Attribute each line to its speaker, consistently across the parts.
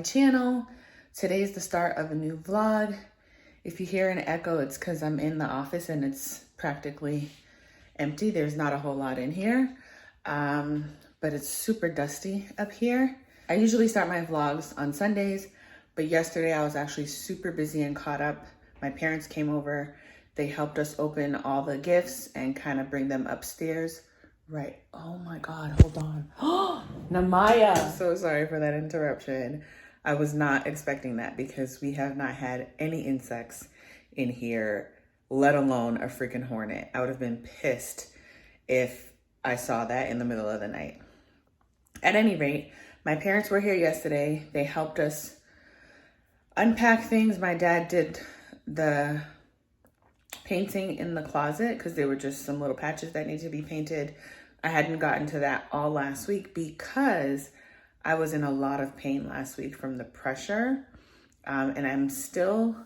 Speaker 1: channel. Today's the start of a new vlog. If you hear an echo, it's because I'm in the office and it's practically empty. There's not a whole lot in here, but it's super dusty up here. I usually start my vlogs on Sundays, but yesterday I was actually super busy and caught up. My parents came over. They helped us open all the gifts and kind of bring them upstairs. Right. Oh my God, hold on. Oh, Namaya. So sorry for that interruption. I was not expecting that because we have not had any insects in here, let alone a freaking hornet. I would have been pissed if I saw that in the middle of the night. At any rate, my parents were here yesterday. They helped us unpack things. My dad did the painting in the closet because there were just some little patches that needed to be painted. I hadn't gotten to that all last week because I was in a lot of pain last week from the pressure. And I'm still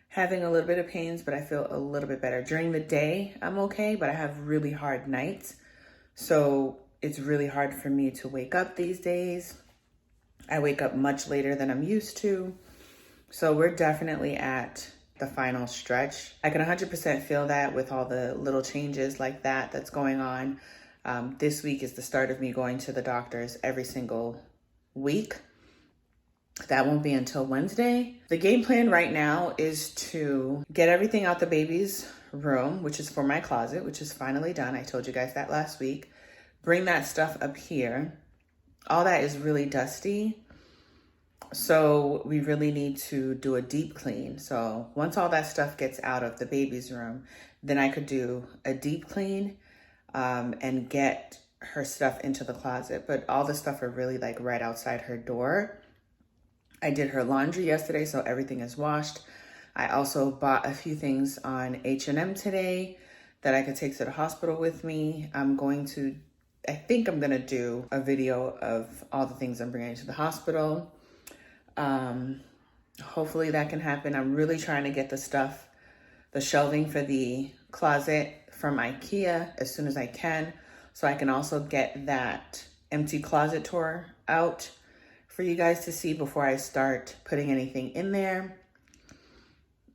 Speaker 1: having a little bit of pains, but I feel a little bit better. During the day, I'm okay, but I have really hard nights. So it's really hard for me to wake up these days. I wake up much later than I'm used to. So we're definitely at the final stretch. I can 100% feel that with all the little changes like that that's going on. This week is the start of me going to the doctors every single week. That won't be until Wednesday. The game plan right now is to get everything out the baby's room, which is for my closet, which is finally done. I told you guys that last week. Bring that stuff up here. All that is really dusty. So we really need to do a deep clean. So once all that stuff gets out of the baby's room, then I could do a deep clean and get her stuff into the closet. But all the stuff are really like right outside her door. I did her laundry yesterday, so everything is washed. I also bought a few things on H&M today that I could take to the hospital with me. I think I'm gonna do a video of all the things I'm bringing to the hospital. Hopefully that can happen. I'm really trying to get the shelving for the closet from IKEA as soon as I can, so I can also get that empty closet tour out for you guys to see before I start putting anything in there.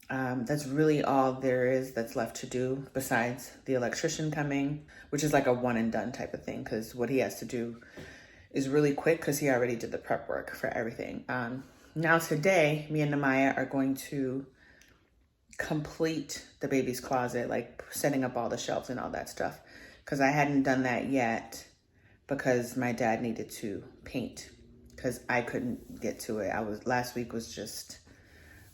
Speaker 1: That's really all there is that's left to do besides the electrician coming, which is like a one and done type of thing because what he has to do is really quick because he already did the prep work for everything. Now today, me and Namaya are going to complete the baby's closet, like setting up all the shelves and all that stuff, because I hadn't done that yet because my dad needed to paint because I couldn't get to it. Last week was just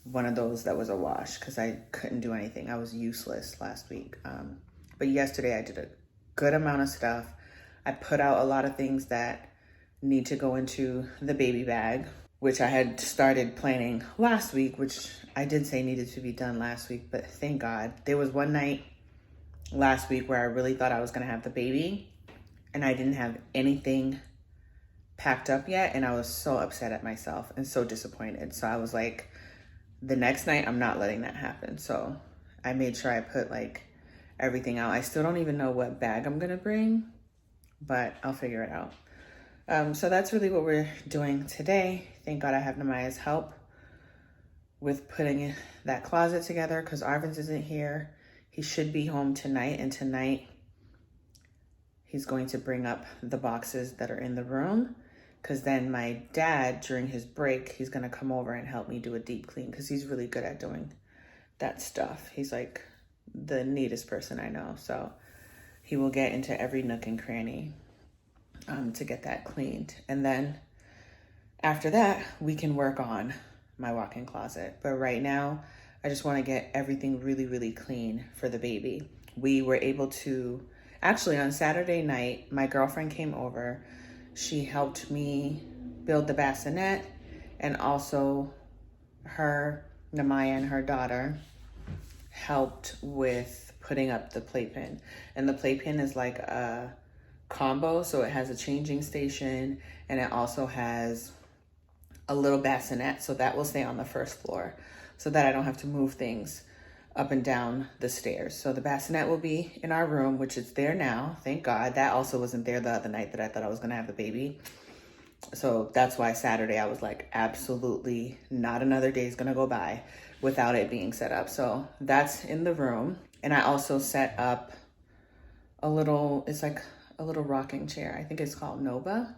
Speaker 1: one of those that was a wash because I couldn't do anything. I was useless last week. But yesterday I did a good amount of stuff. I put out a lot of things that need to go into the baby bag, which I had started planning last week, which I did say needed to be done last week, but thank God. There was one night last week where I really thought I was gonna have the baby and I didn't have anything packed up yet, and I was so upset at myself and so disappointed. So I was like, the next night, I'm not letting that happen. So I made sure I put like everything out. I still don't even know what bag I'm gonna bring, but I'll figure it out. So that's really what we're doing today. Thank God I have Namaya's help with putting that closet together because Arvin's isn't here. He should be home tonight, and tonight he's going to bring up the boxes that are in the room because then my dad, during his break, he's gonna come over and help me do a deep clean because he's really good at doing that stuff. He's like the neatest person I know. So he will get into every nook and cranny to get that cleaned. And then after that, we can work on my walk-in closet. But right now, I just want to get everything really, really clean for the baby. We were able to, actually on Saturday night, my girlfriend came over. She helped me build the bassinet, and also Namaya and her daughter helped with putting up the playpen. And the playpen is like a combo, so it has a changing station and it also has a little bassinet, so that will stay on the first floor so that I don't have to move things up and down the stairs. So the bassinet will be in our room, which is there now, thank God. That also wasn't there the other night that I thought I was gonna have the baby. So that's why Saturday I was like, absolutely not another day is gonna go by without it being set up. So that's in the room. And I also set up it's like a little rocking chair. I think it's called Nova.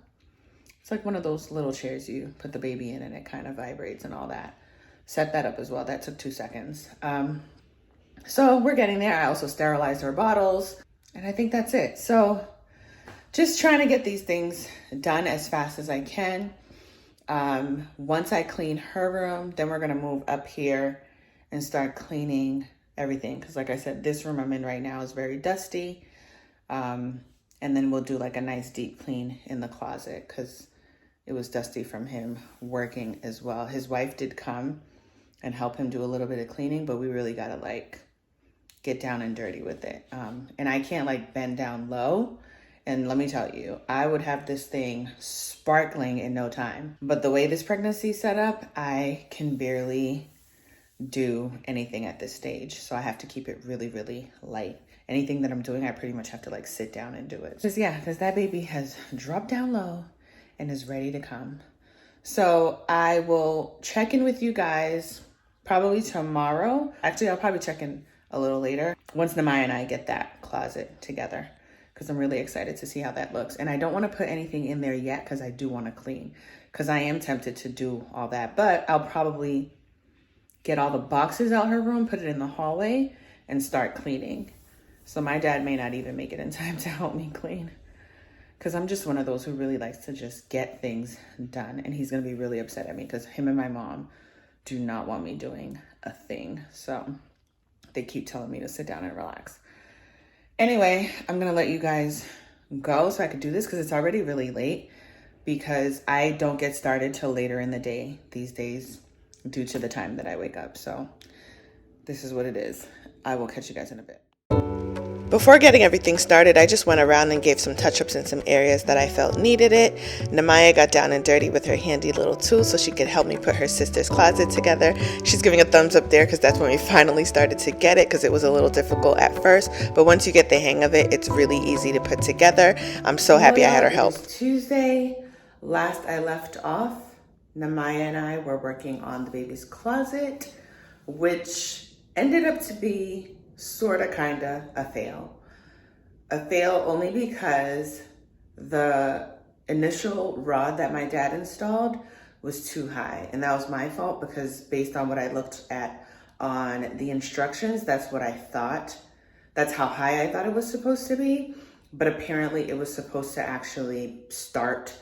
Speaker 1: It's like one of those little chairs you put the baby in and it kind of vibrates and all that. Set that up as well. That took 2 seconds. So we're getting there. I also sterilized her bottles and I think that's it. So just trying to get these things done as fast as I can. Once I clean her room, then we're gonna move up here and start cleaning everything. Cause like I said, this room I'm in right now is very dusty. And then we'll do like a nice deep clean in the closet cause it was dusty from him working as well. His wife did come and help him do a little bit of cleaning, but we really gotta like get down and dirty with it. And I can't like bend down low. And let me tell you, I would have this thing sparkling in no time. But the way this pregnancy set up, I can barely do anything at this stage. So I have to keep it really, really light. Anything that I'm doing, I pretty much have to like sit down and do it. Because that baby has dropped down low and is ready to come. So I will check in with you guys probably tomorrow. Actually, I'll probably check in a little later once Namaya and I get that closet together, because I'm really excited to see how that looks. And I don't want to put anything in there yet because I do want to clean, because I am tempted to do all that. But I'll probably get all the boxes out her room, put it in the hallway, and start cleaning. So my dad may not even make it in time to help me clean, because I'm just one of those who really likes to just get things done. And he's going to be really upset at me because him and my mom do not want me doing a thing. So they keep telling me to sit down and relax. Anyway, I'm going to let you guys go so I could do this because it's already really late, because I don't get started till later in the day these days due to the time that I wake up. So this is what it is. I will catch you guys in a bit. Before getting everything started, I just went around and gave some touch-ups in some areas that I felt needed it. Namaya got down and dirty with her handy little tool so she could help me put her sister's closet together. She's giving a thumbs up there because that's when we finally started to get it, because it was a little difficult at first. But once you get the hang of it, it's really easy to put together. I'm so happy I had her help. It is Tuesday. Last I left off, Namaya and I were working on the baby's closet, which ended up to be sorta kinda a fail. A fail only because the initial rod that my dad installed was too high. And that was my fault, because based on what I looked at on the instructions, that's what I thought. That's how high I thought it was supposed to be. But apparently it was supposed to actually start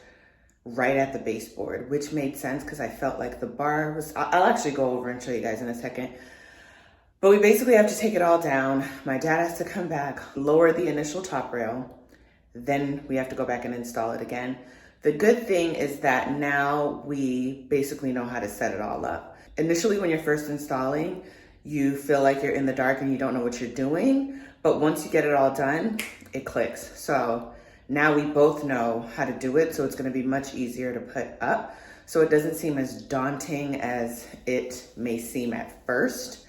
Speaker 1: right at the baseboard, which made sense because I felt like the bar was, I'll actually go over and show you guys in a second. But we basically have to take it all down. My dad has to come back, lower the initial top rail. Then we have to go back and install it again. The good thing is that now we basically know how to set it all up. Initially, when you're first installing, you feel like you're in the dark and you don't know what you're doing. But once you get it all done, it clicks. So now we both know how to do it. So it's gonna be much easier to put up. So it doesn't seem as daunting as it may seem at first,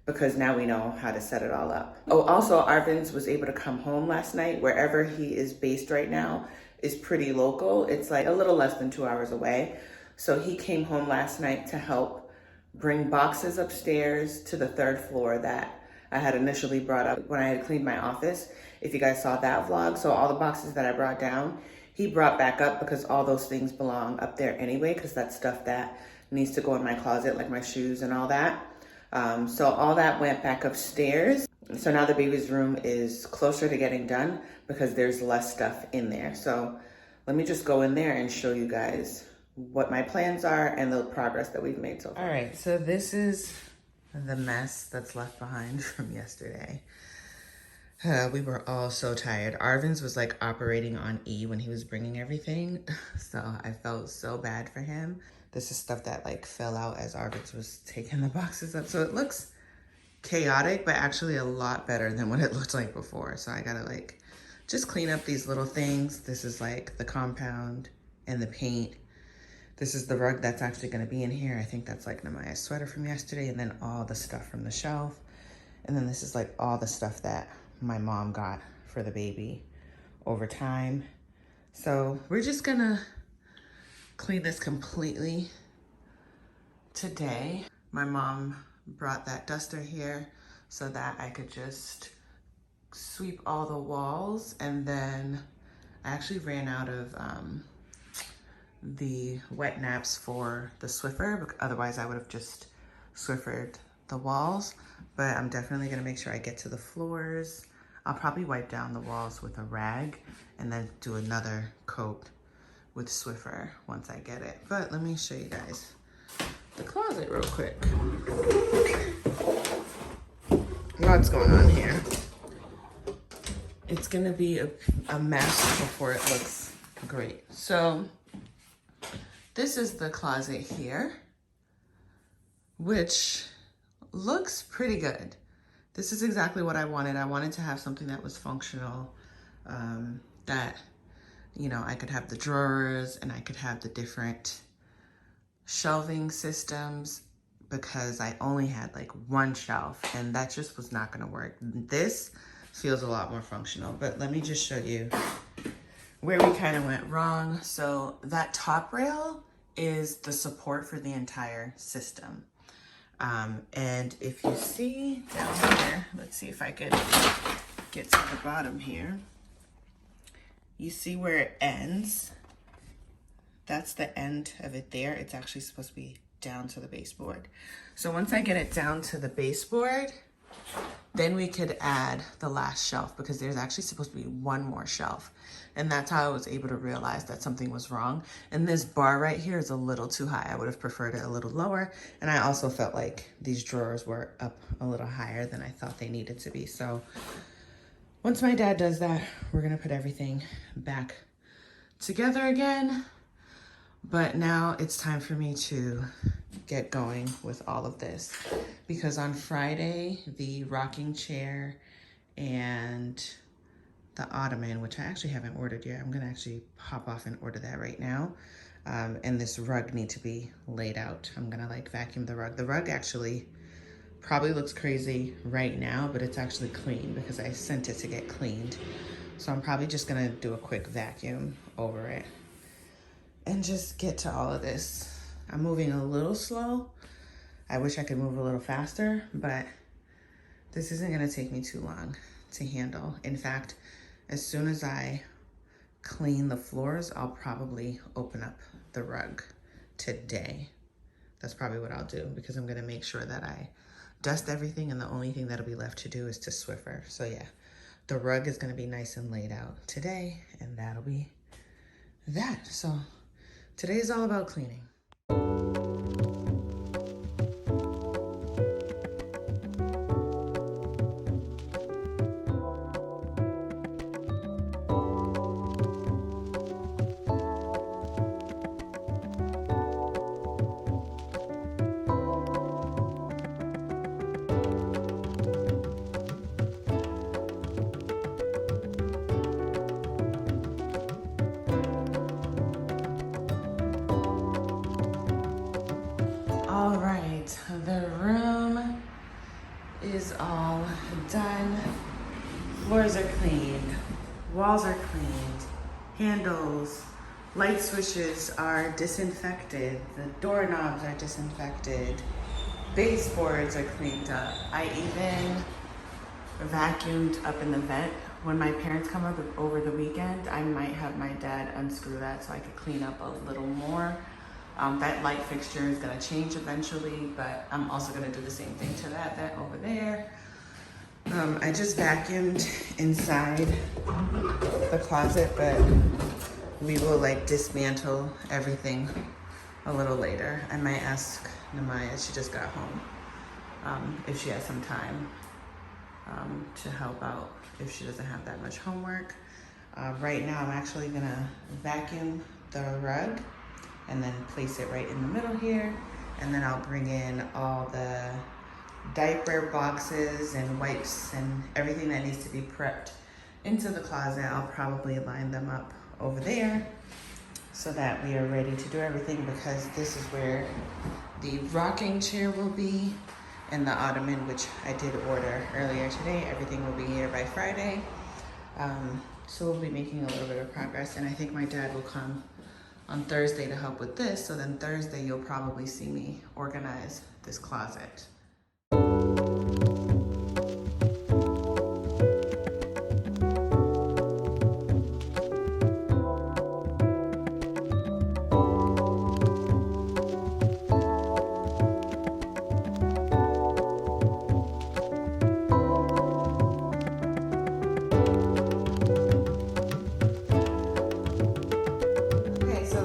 Speaker 1: because now we know how to set it all up. Oh, also Arvin's was able to come home last night. Wherever he is based right now is pretty local. It's like a little less than 2 hours away. So he came home last night to help bring boxes upstairs to the 3rd floor that I had initially brought up when I had cleaned my office. If you guys saw that vlog. So all the boxes that I brought down, he brought back up, because all those things belong up there anyway, because that's stuff that needs to go in my closet, like my shoes and all that. So all that went back upstairs. So now the baby's room is closer to getting done because there's less stuff in there. So let me just go in there and show you guys what my plans are and the progress that we've made so far. All right, so this is the mess that's left behind from yesterday. We were all so tired. Arvin's was like operating on E when he was bringing everything. So I felt so bad for him. This is stuff that like fell out as Arvin's was taking the boxes up. So it looks chaotic, but actually a lot better than what it looked like before. So I gotta like just clean up these little things. This is like the compound and the paint. This is the rug that's actually gonna be in here. I think that's like Namaya's sweater from yesterday, and then all the stuff from the shelf. And then this is like all the stuff that my mom got for the baby over time. So we're just gonna clean this completely today. My mom brought that duster here so that I could just sweep all the walls, and then I actually ran out of the wet naps for the Swiffer, otherwise I would have just Swiffered the walls, but I'm definitely gonna make sure I get to the floors. I'll probably wipe down the walls with a rag and then do another coat with Swiffer once I get it. But let me show you guys the closet real quick. Lots going on here. It's gonna be a mess before it looks great. So this is the closet here, which looks pretty good. This is exactly what I wanted. I wanted to have something that was functional, that, you know, I could have the drawers and I could have the different shelving systems, because I only had like one shelf and that just was not gonna work. This feels a lot more functional, but let me just show you where we kind of went wrong. So that top rail is the support for the entire system. And if you see down here, let's see if I could get to the bottom here. You see where it ends? That's the end of it there. It's actually supposed to be down to the baseboard. So once I get it down to the baseboard, then we could add the last shelf, because there's actually supposed to be one more shelf. And that's how I was able to realize that something was wrong. And this bar right here is a little too high. I would have preferred it a little lower. And I also felt like these drawers were up a little higher than I thought they needed to be. So once my dad does that, we're gonna put everything back together again. But now it's time for me to get going with all of this, because on Friday, the rocking chair and the ottoman, which I actually haven't ordered yet, I'm gonna actually pop off and order that right now. And this rug need to be laid out. I'm gonna like vacuum the rug. The rug actually probably looks crazy right now, but it's actually clean because I sent it to get cleaned. So I'm probably just gonna do a quick vacuum over it and just get to all of this. I'm moving a little slow. I wish I could move a little faster, but this isn't gonna take me too long to handle. In fact, as soon as I clean the floors, I'll probably open up the rug today. That's probably what I'll do, because I'm gonna make sure that I dust everything, and the only thing that'll be left to do is to Swiffer. So yeah, the rug is gonna be nice and laid out today, and that'll be that. So today is all about cleaning. All right, the room is all done. Floors are cleaned, walls are cleaned, handles, light switches are disinfected, the doorknobs are disinfected, baseboards are cleaned up. I even vacuumed up in the vent. When my parents come over the weekend, I might have my dad unscrew that so I could clean up a little more. That light fixture is gonna change eventually, but I'm also gonna do the same thing to that vent over there. I just vacuumed inside the closet, but we will like dismantle everything a little later. I might ask Namaya, she just got home, if she has some time to help out if she doesn't have that much homework. Right now I'm actually gonna vacuum the rug and then place it right in the middle here. And then I'll bring in all the diaper boxes and wipes and everything that needs to be prepped into the closet. I'll probably line them up over there so that we are ready to do everything, because this is where the rocking chair will be and the ottoman, which I did order earlier today. Everything will be here by Friday. So we'll be making a little bit of progress, and I think my dad will come on Thursday to help with this. So then Thursday, you'll probably see me organize this closet.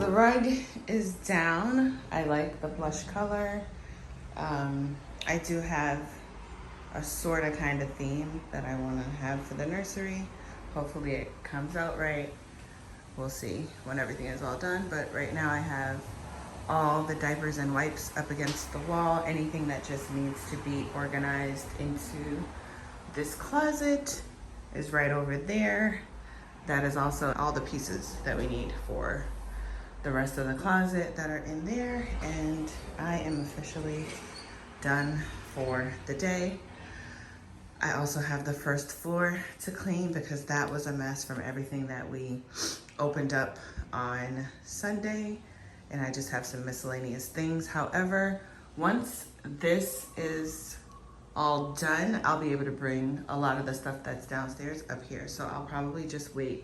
Speaker 1: Rug is down. I like the blush color. I do have a sort of kind of theme that I want to have for the nursery. Hopefully it comes out right. We'll see when everything is all done, but right now I have all the diapers and wipes up against the wall. Anything that just needs to be organized into this closet is right over there. That is also all the pieces that we need for the rest of the closet that are in there, and I am officially done for the day. I also have the first floor to clean because that was a mess from everything that we opened up on Sunday, and I just have some miscellaneous things. However, once this is all done, I'll be able to bring a lot of the stuff that's downstairs up here, so I'll probably just wait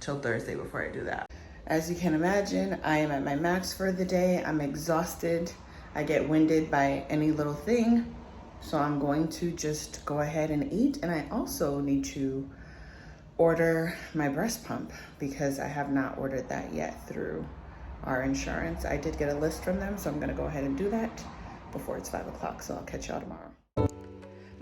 Speaker 1: till Thursday before I do that. As you can imagine, I am at my max for the day. I'm exhausted. I get winded by any little thing. So I'm going to just go ahead and eat. And I also need to order my breast pump because I have not ordered that yet through our insurance. I did get a list from them, so I'm gonna go ahead and do that before it's 5 o'clock. So I'll catch y'all tomorrow.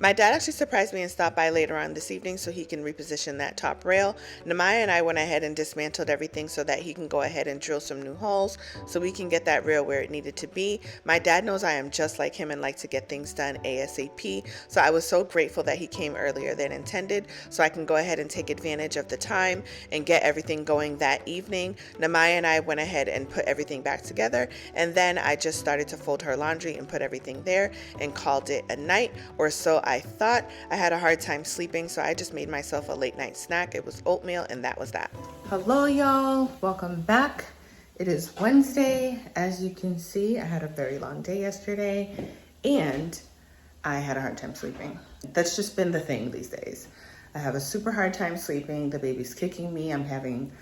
Speaker 1: My dad actually surprised me and stopped by later on this evening so he can reposition that top rail. Namaya and I went ahead and dismantled everything so that he can go ahead and drill some new holes so we can get that rail where it needed to be. My dad knows I am just like him and like to get things done ASAP, so I was so grateful that he came earlier than intended so I can go ahead and take advantage of the time and get everything going that evening. Namaya and I went ahead and put everything back together, and then I just started to fold her laundry and put everything there and called it a night, or so I thought. I had a hard time sleeping, so I just made myself a late night snack. It was oatmeal, and that was that. Hello, y'all. Welcome back. It is Wednesday. As you can see, I had a very long day yesterday, and I had a hard time sleeping. That's just been the thing these days. I have a super hard time sleeping. The baby's kicking me. I'm having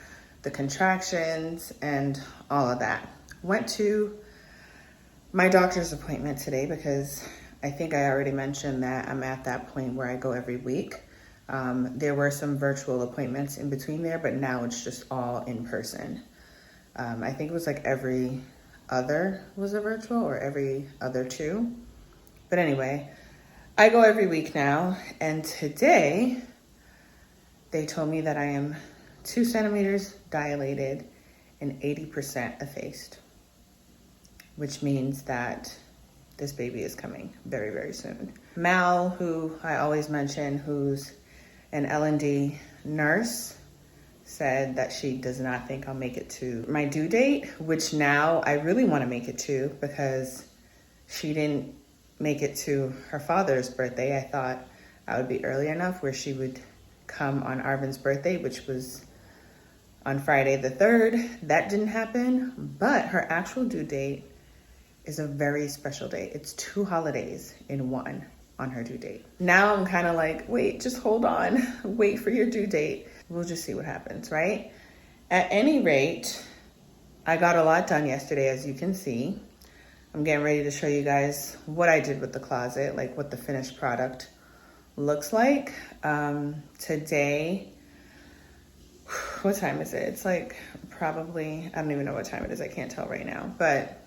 Speaker 1: the contractions and all of that. Went to my doctor's appointment today because I think I already mentioned that I'm at that point where I go every week. There were some virtual appointments in between there, but now it's just all in person. I think it was like every other was a virtual or every other two. But anyway, I go every week now. And today they told me that I am 2 centimeters dilated and 80% effaced, which means that this baby is coming very, very soon. Mal, who I always mention, who's an L&D nurse, said that she does not think I'll make it to my due date, which now I really want to make it to because she didn't make it to her father's birthday. I thought I would be early enough where she would come on Arvin's birthday, which was on Friday the 3rd. That didn't happen, but her actual due date is a very special day. It's 2 holidays in one on her due date. Now I'm kind of like, wait, just hold on. Wait for your due date. We'll just see what happens, right? At any rate, I got a lot done yesterday, as you can see. I'm getting ready to show you guys what I did with the closet, like what the finished product looks like. Today, what time is it? It's like probably, I don't even know what time it is. I can't tell right now, but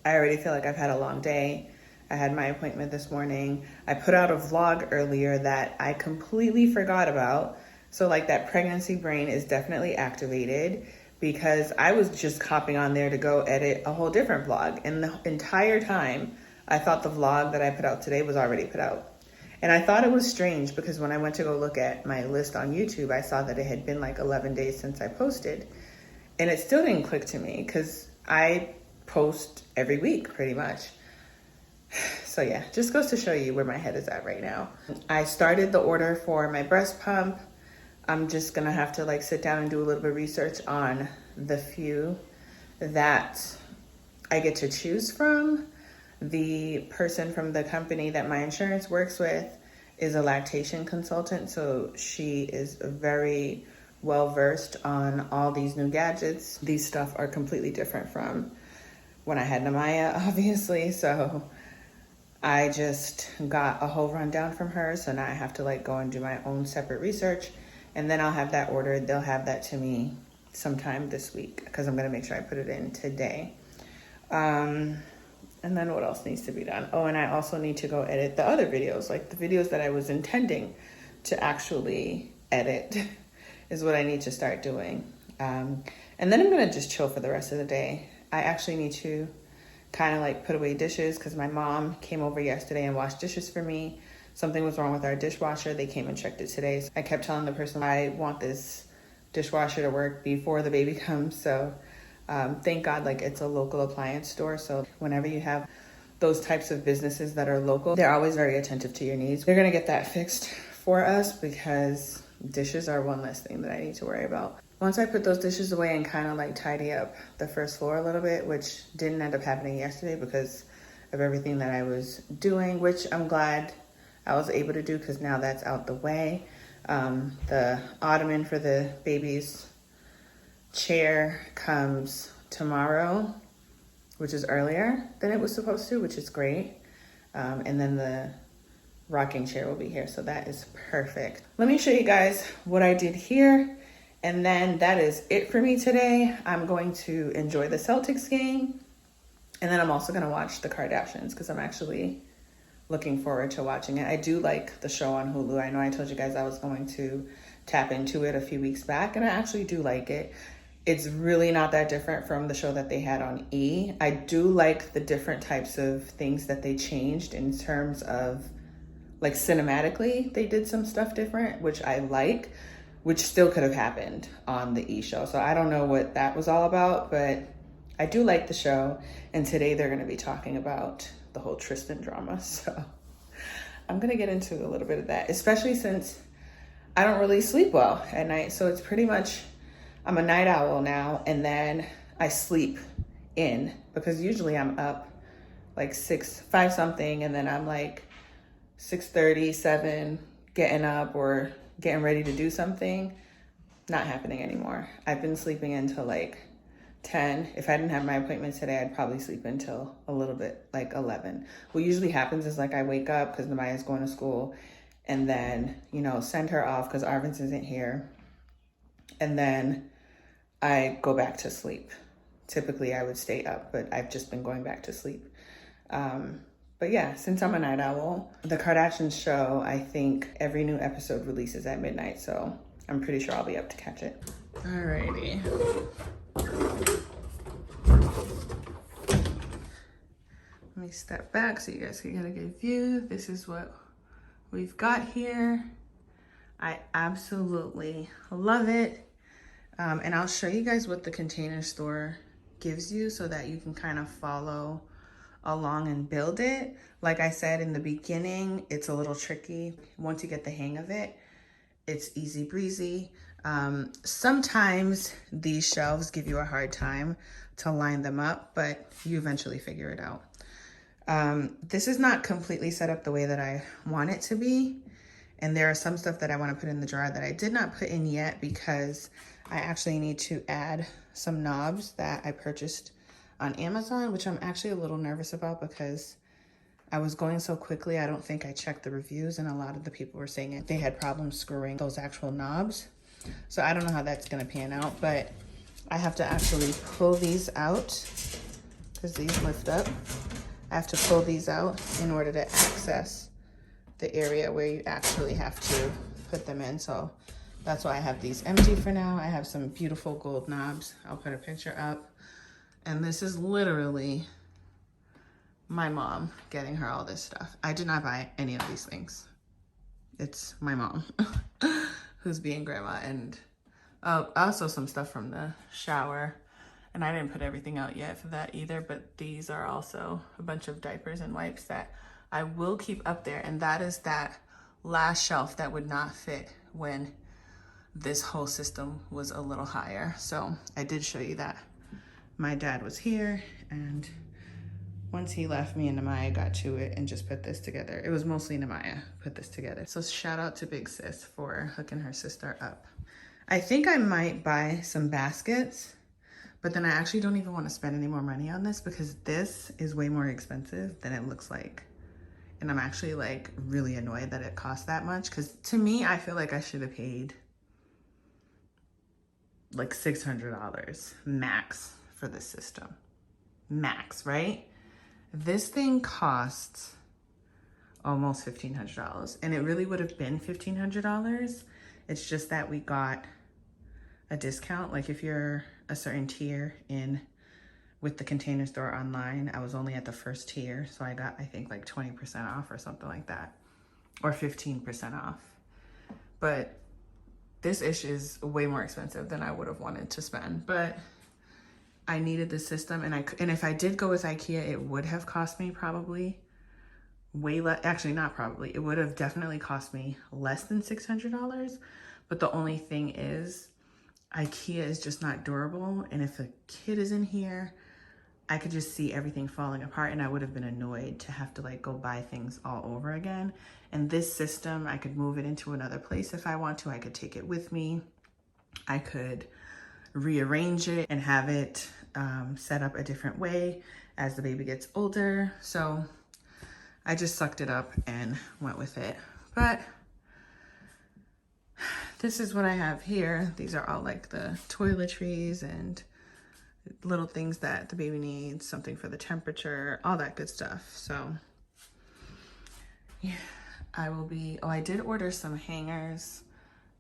Speaker 1: I already feel like I've had a long day. I had my appointment this morning. I put out a vlog earlier that I completely forgot about. So like that pregnancy brain is definitely activated because I was just hopping on there to go edit a whole different vlog. And the entire time I thought the vlog that I put out today was already put out. And I thought it was strange because when I went to go look at my list on YouTube, I saw that it had been like 11 days since I posted. And it still didn't click to me because I post every week pretty much. So yeah, just goes to show you where my head is at right now. I started the order for my breast pump. I'm just gonna have to like sit down and do a little bit of research on the few that I get to choose from. The person from the company that my insurance works with is a lactation consultant, so she is very well versed on all these new gadgets. These stuff are completely different from when I had Namaya, obviously, so I just got a whole rundown from her, so now I have to like go and do my own separate research, and then I'll have that ordered. They'll have that to me sometime this week because I'm gonna make sure I put it in today. And then what else needs to be done? Oh, and I also need to go edit the other videos, like the videos that I was intending to actually edit is what I need to start doing. And then I'm gonna just chill for the rest of the day. I actually need to kind of like put away dishes because my mom came over yesterday and washed dishes for me. Something was wrong with our dishwasher. They came and checked it today. So I kept telling the person I want this dishwasher to work before the baby comes. So thank God, like it's a local appliance store. So whenever you have those types of businesses that are local, they're always very attentive to your needs. They're gonna get that fixed for us because dishes are one less thing that I need to worry about. Once I put those dishes away and kind of like tidy up the first floor a little bit, which didn't end up happening yesterday because of everything that I was doing, which I'm glad I was able to do because now that's out the way. The ottoman for the baby's chair comes tomorrow, which is earlier than it was supposed to, which is great. And then the rocking chair will be here, so that is perfect. Let me show you guys what I did here, and then that is it for me today. I'm going to enjoy the Celtics game, and then I'm also going to watch the Kardashians because I'm actually looking forward to watching it. I do like the show on Hulu. I know I told you guys I was going to tap into it a few weeks back, and I actually do like it. It's really not that different from the show that they had on E. I do like the different types of things that they changed in terms of like cinematically. They did some stuff different, which I like, which still could have happened on the E show. So I don't know what that was all about, but I do like the show. And today they're going to be talking about the whole Tristan drama. So I'm going to get into a little bit of that, especially since I don't really sleep well at night. So it's pretty much, I'm a night owl now, and then I sleep in because usually I'm up like 5 something, and then I'm like 6:30, 7, getting up or getting ready to do something. Not happening anymore. I've been sleeping until like 10. If I didn't have my appointment today, I'd probably sleep until a little bit, like 11. What usually happens is like I wake up because Namaya's going to school, and then, you know, send her off because Arvin's isn't here. And then I go back to sleep. Typically I would stay up, but I've just been going back to sleep. But yeah, since I'm a night owl, the Kardashians show, I think every new episode releases at midnight, so I'm pretty sure I'll be up to catch it. Alrighty. Let me step back so you guys can get a good view. This is what we've got here. I absolutely love it. And I'll show you guys what the Container Store gives you so that you can kind of follow along and build it. Like I said in the beginning, it's a little tricky. Once you get the hang of it, it's easy breezy. Sometimes these shelves give you a hard time to line them up, but you eventually figure it out. This is not completely set up the way that I want it to be. And there are some stuff that I want to put in the drawer that I did not put in yet because I actually need to add some knobs that I purchased on Amazon, which I'm actually a little nervous about because I was going so quickly. I don't think I checked the reviews, and a lot of the people were saying it. They had problems screwing those actual knobs. So I don't know how that's going to pan out, but I have to actually pull these out because these lift up. I have to pull these out in order to access the area where you actually have to put them in. So that's why I have these empty for now. I have some beautiful gold knobs. I'll put a picture up. And this is literally my mom getting her all this stuff. I did not buy any of these things. It's my mom who's being grandma. And also some stuff from the shower. And I didn't put everything out yet for that either, but these are also a bunch of diapers and wipes that I will keep up there. And that is that last shelf that would not fit when this whole system was a little higher. So I did show you that my dad was here, and once he left, me and Namaya got to it and just put this together. It was mostly Namaya put this together. So shout out to Big Sis for hooking her sister up. I think I might buy some baskets, but then I actually don't even want to spend any more money on this because this is way more expensive than it looks like. And I'm actually like really annoyed that it costs that much, because to me, I feel like I should have paid like $600 max for this system. Max, right? This thing costs almost $1,500, and it really would have been $1,500. It's just that we got a discount. Like if you're a certain tier in with the Container Store online, I was only at the first tier, so I got, I think, like 20% off or something like that, or 15% off. But this ish is way more expensive than I would have wanted to spend, but I needed the system, and if I did go with IKEA, it would have cost me probably way less. Actually, not probably. It would have definitely cost me less than $600. But the only thing is, IKEA is just not durable, and if a kid is in here, I could just see everything falling apart, and I would have been annoyed to have to like go buy things all over again. And this system, I could move it into another place if I want to. I could take it with me. I could rearrange it and have it set up a different way as the baby gets older. So I just sucked it up and went with it. But this is what I have here. These are all like the toiletries and little things that the baby needs, something for the temperature, all that good stuff. So yeah, I will be, oh, I did order some hangers.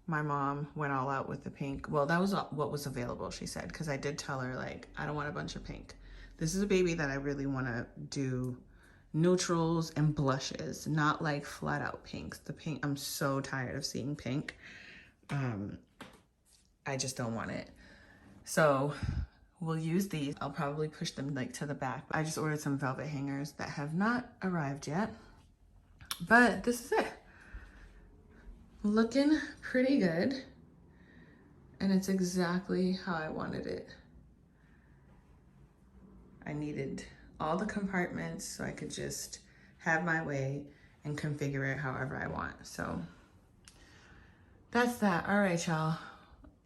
Speaker 1: My mom went all out with the pink. Well, that was what was available, she said, because I did tell her, like, I don't want a bunch of pink. This is a baby that I really want to do neutrals and blushes, not like flat out pinks. The pink, I'm so tired of seeing pink. I just don't want it. So we'll use these. I'll probably push them like to the back. I just ordered some velvet hangers that have not arrived yet, but this is it. Looking pretty good, and it's exactly how I wanted it. I needed all the compartments so I could just have my way and configure it however I want. So that's that. All right, y'all.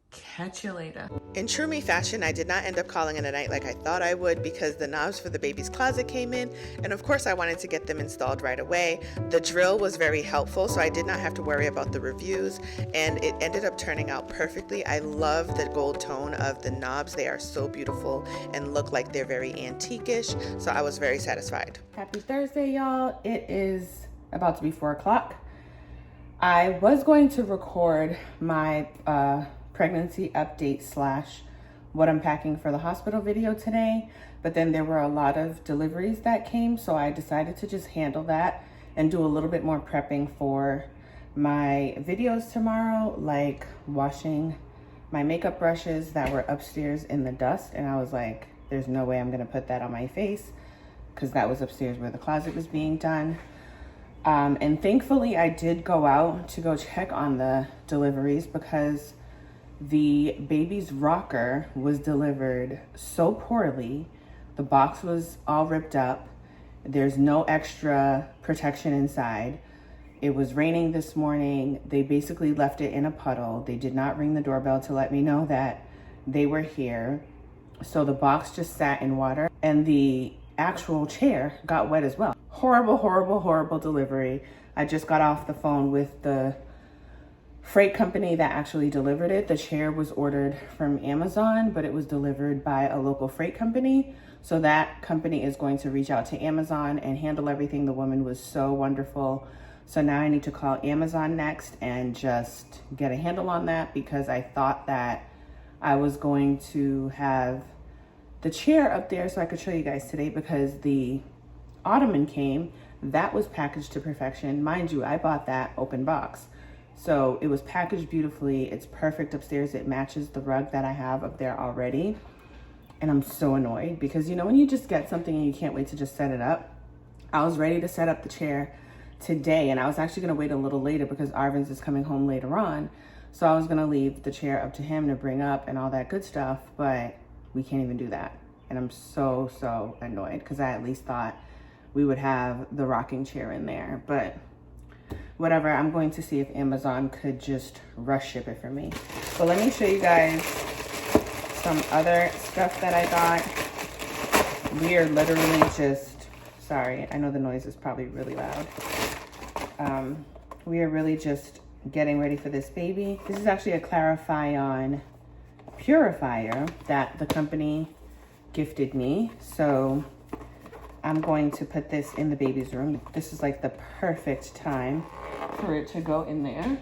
Speaker 1: Catch you later. In true me fashion, I did not end up calling it a night like I thought I would, because the knobs for the baby's closet came in, and of course I wanted to get them installed right away. The drill was very helpful, so I did not have to worry about the reviews, and it ended up turning out perfectly. I love the gold tone of the knobs. They are so beautiful and look like they're very antique-ish, so I was very satisfied. Happy Thursday, y'all. It is about to be 4 o'clock. I was going to record my pregnancy update / what I'm packing for the hospital video today, but then there were a lot of deliveries that came, so I decided to just handle that and do a little bit more prepping for my videos tomorrow, like washing my makeup brushes that were upstairs in the dust, and I was like, there's no way I'm gonna put that on my face, because that was upstairs where the closet was being done. And thankfully I did go out to go check on the deliveries, because the baby's rocker was delivered so poorly. The box was all ripped up. There's no extra protection inside. It was raining this morning. They basically left it in a puddle. They did not ring the doorbell to let me know that they were here. So the box just sat in water, and the actual chair got wet as well. Horrible, horrible, horrible delivery. I just got off the phone with the freight company that actually delivered it. The chair was ordered from Amazon, but it was delivered by a local freight company. So that company is going to reach out to Amazon and handle everything. The woman was so wonderful. So now I need to call Amazon next and just get a handle on that, because I thought that I was going to have the chair up there so I could show you guys today, because the ottoman came, that was packaged to perfection. Mind you, I bought that open box. So it was packaged beautifully. It's perfect upstairs. It matches the rug that I have up there already. And I'm so annoyed, because you know when you just get something and you can't wait to just set it up? I was ready to set up the chair today, and I was actually gonna wait a little later because Arvin's is coming home later on. So I was gonna leave the chair up to him to bring up and all that good stuff, but we can't even do that. And I'm so annoyed because I at least thought we would have the rocking chair in there, but whatever. I'm going to see if Amazon could just rush ship it for me. But let me show you guys some other stuff that I got. We are literally just, sorry, I know the noise is probably really loud. We are really just getting ready for this baby. This is actually a Clarify-On purifier that the company gifted me. So I'm going to put this in the baby's room. This is like the perfect time for it to go in there,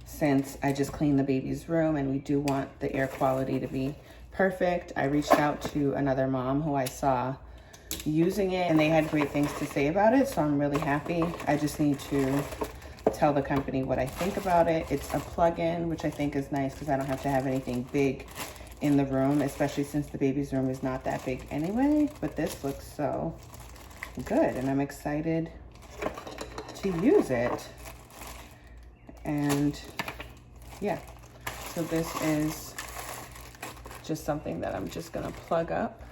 Speaker 1: since I just cleaned the baby's room and we do want the air quality to be perfect. I reached out to another mom who I saw using it and they had great things to say about it, so I'm really happy. I just need to tell the company what I think about it. It's a plug-in, which I think is nice because I don't have to have anything big in the room, especially since the baby's room is not that big anyway. But this looks so good and I'm excited to use it. And yeah, so this is just something that I'm just gonna plug up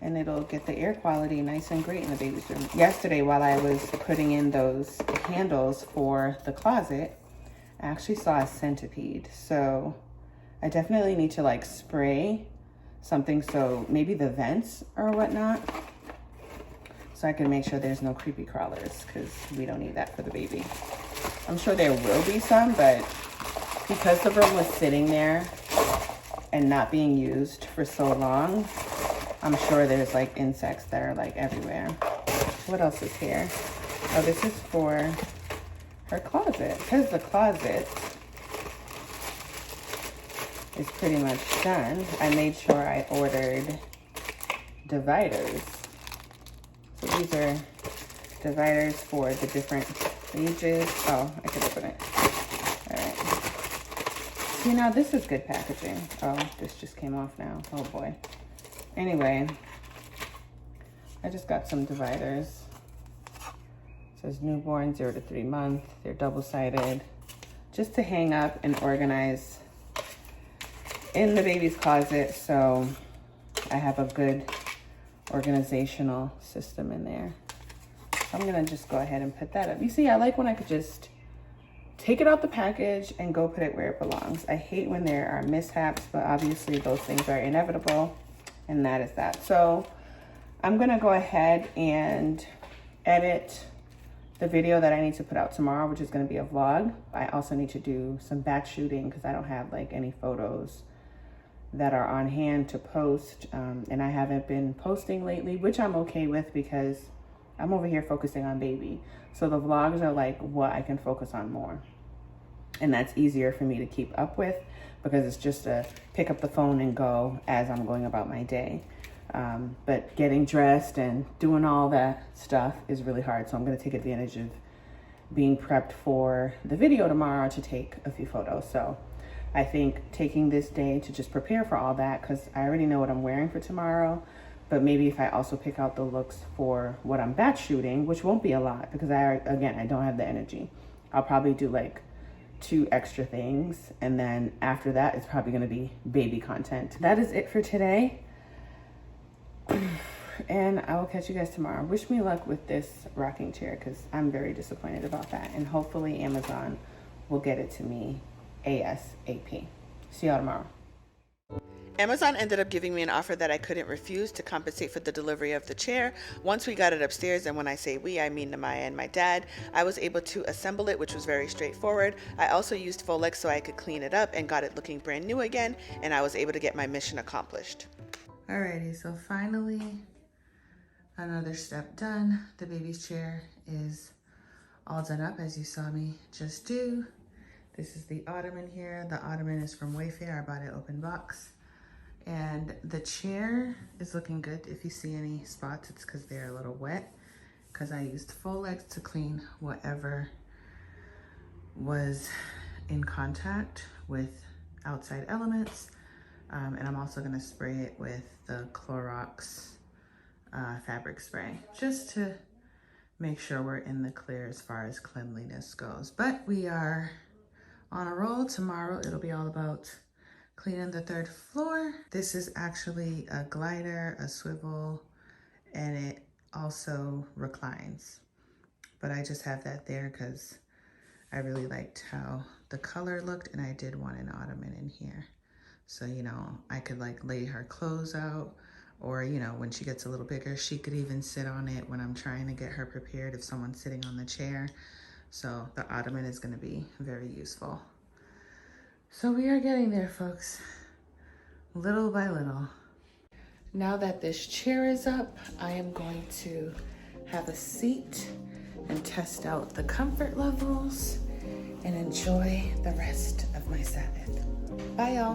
Speaker 1: and it'll get the air quality nice and great in the baby's room. Yesterday, while I was putting in those handles for the closet, I actually saw a centipede. So I definitely need to like spray something, so maybe the vents or whatnot, so I can make sure there's no creepy crawlers, because we don't need that for the baby. I'm sure there will be some, but because the room was sitting there and not being used for so long, I'm sure there's like insects that are like everywhere. What else is here? Oh, this is for her closet, because the closet is pretty much done. I made sure I ordered dividers. So these are dividers for the different ages. Oh, I can open it. All right. See, now this is good packaging. Oh, this just came off now. Oh boy. Anyway, I just got some dividers. It says newborn 0 to 3 months. They're double-sided, just to hang up and organize in the baby's closet, so I have a good organizational system in there. So I'm gonna just go ahead and put that up. You see, I like when I could just take it out the package and go put it where it belongs. I hate when there are mishaps, but obviously those things are inevitable, and that is that. So I'm gonna go ahead and edit the video that I need to put out tomorrow, which is gonna be a vlog. I also need to do some batch shooting because I don't have like any photos that are on hand to post, and I haven't been posting lately, which I'm okay with because I'm over here focusing on baby. So the vlogs are like what I can focus on more, and that's easier for me to keep up with because it's just a pick up the phone and go as I'm going about my day. But getting dressed and doing all that stuff is really hard, so I'm gonna take advantage of being prepped for the video tomorrow to take a few photos. So I think taking this day to just prepare for all that, because I already know what I'm wearing for tomorrow, but maybe if I also pick out the looks for what I'm batch shooting, which won't be a lot because I don't have the energy. I'll probably do like 2 extra things, and then after that it's probably gonna be baby content. That is it for today. And I will catch you guys tomorrow. Wish me luck with this rocking chair because I'm very disappointed about that. And hopefully Amazon will get it to me ASAP. See y'all tomorrow. Amazon ended up giving me an offer that I couldn't refuse to compensate for the delivery of the chair. Once we got it upstairs, and when I say we, I mean Namaya and my dad, I was able to assemble it, which was very straightforward. I also used Folex so I could clean it up and got it looking brand new again, and I was able to get my mission accomplished. Alrighty, so finally another step done. The baby's chair is all done up as you saw me just do. This is the ottoman here. The ottoman is from Wayfair. I bought it open box. And the chair is looking good. If you see any spots, it's because they're a little wet, because I used Folex to clean whatever was in contact with outside elements. And I'm also gonna spray it with the Clorox fabric spray, just to make sure we're in the clear as far as cleanliness goes. But we are on a roll. Tomorrow it'll be all about Cleaning the 3rd floor. This is actually a glider, a swivel, and it also reclines. But I just have that there because I really liked how the color looked, and I did want an ottoman in here. So, you know, I could like lay her clothes out, or, you know, when she gets a little bigger, she could even sit on it when I'm trying to get her prepared if someone's sitting on the chair. So the ottoman is gonna be very useful. So we are getting there, folks, little by little. Now that this chair is up, I am going to have a seat and test out the comfort levels and enjoy the rest of my Sabbath. Bye, y'all.